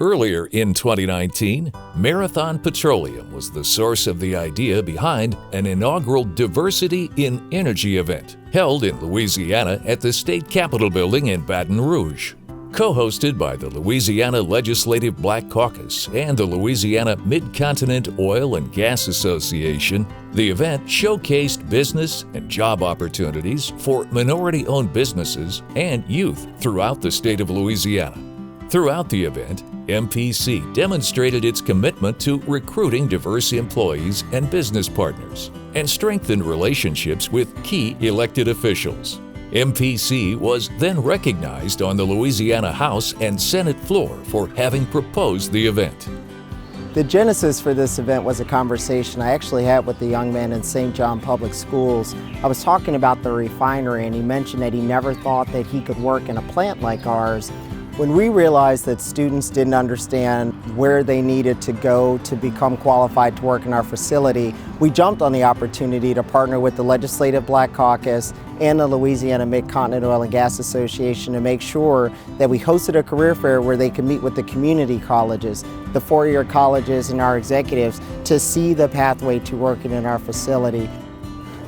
Earlier in 2019, Marathon Petroleum was the source of the idea behind an inaugural Diversity in Energy event held in Louisiana at the State Capitol Building in Baton Rouge. Co-hosted by the Louisiana Legislative Black Caucus and the Louisiana Mid-Continent Oil and Gas Association, the event showcased business and job opportunities for minority-owned businesses and youth throughout the state of Louisiana. Throughout the event, MPC demonstrated its commitment to recruiting diverse employees and business partners and strengthened relationships with key elected officials. MPC was then recognized on the Louisiana House and Senate floor for having proposed the event. The genesis for this event was a conversation I actually had with a young man in St. John Public Schools. I was talking about the refinery, and he mentioned that he never thought that he could work in a plant like ours. When we realized that students didn't understand where they needed to go to become qualified to work in our facility, we jumped on the opportunity to partner with the Legislative Black Caucus and the Louisiana Mid-Continent Oil and Gas Association to make sure that we hosted a career fair where they could meet with the community colleges, the four-year colleges, and our executives to see the pathway to working in our facility.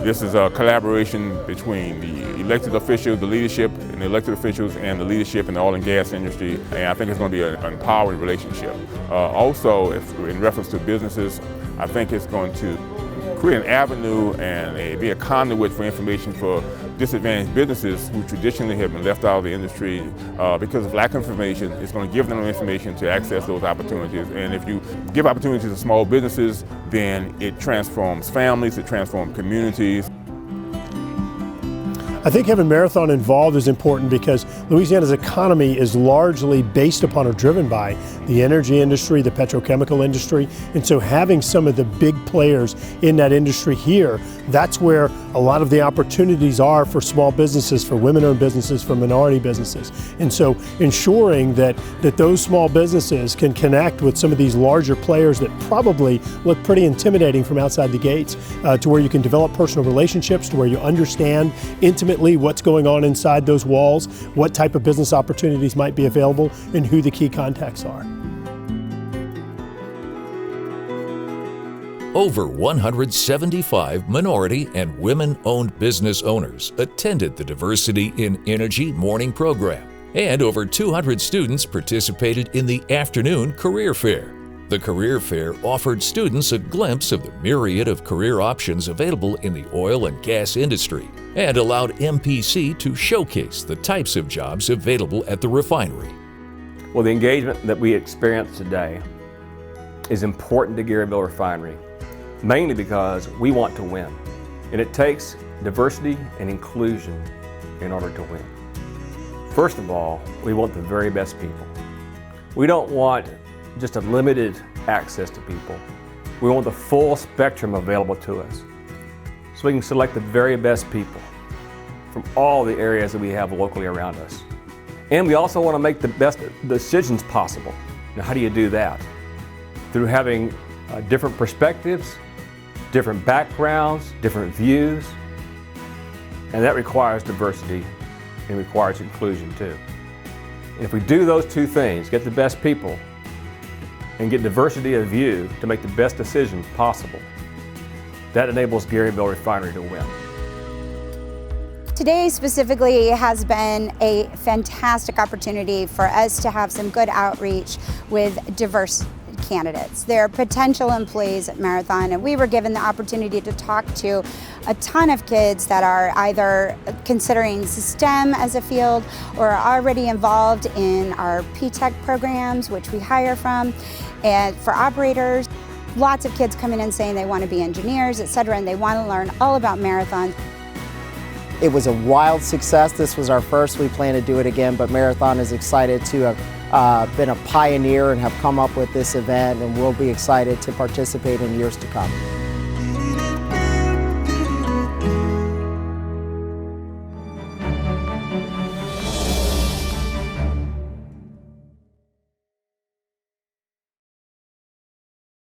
This is a collaboration between the elected officials, the leadership, and the elected officials and the leadership in the oil and gas industry, and I think it's going to be an empowering relationship. Also, in reference to businesses, I think it's going to create an avenue and be a conduit for information for disadvantaged businesses who traditionally have been left out of the industry because of lack of information. It's going to give them information to access those opportunities. And if you give opportunities to small businesses, then it transforms families, it transforms communities. I think having Marathon involved is important because Louisiana's economy is largely based upon or driven by the energy industry, the petrochemical industry, and so having some of the big players in that industry here, that's where a lot of the opportunities are for small businesses, for women-owned businesses, for minority businesses. And so ensuring that those small businesses can connect with some of these larger players that probably look pretty intimidating from outside the gates, to where you can develop personal relationships, to where you understand intimately what's going on inside those walls, what type of business opportunities might be available, and who the key contacts are. Over 175 minority and women-owned business owners attended the Diversity in Energy morning program, and over 200 students participated in the afternoon career fair. The career fair offered students a glimpse of the myriad of career options available in the oil and gas industry and allowed MPC to showcase the types of jobs available at the refinery. Well, the engagement that we experience today is important to Garyville Refinery, mainly because we want to win. And it takes diversity and inclusion in order to win. First of all, we want the very best people. We don't want just a limited access to people. We want the full spectrum available to us, so we can select the very best people from all the areas that we have locally around us. And we also want to make the best decisions possible. Now, how do you do that? Through having different perspectives, different backgrounds, different views, and that requires diversity and requires inclusion too. And if we do those two things, get the best people and get diversity of view to make the best decisions possible, that enables Garyville Refinery to win. Today specifically has been a fantastic opportunity for us to have some good outreach with diverse candidates. They're potential employees at Marathon, and we were given the opportunity to talk to a ton of kids that are either considering STEM as a field or are already involved in our P-Tech programs, which we hire from, and for operators. Lots of kids coming in saying they want to be engineers, etc., and they want to learn all about Marathon. It was a wild success. This was our first. We plan to do it again, but Marathon is excited to have been a pioneer and have come up with this event, and we'll be excited to participate in years to come.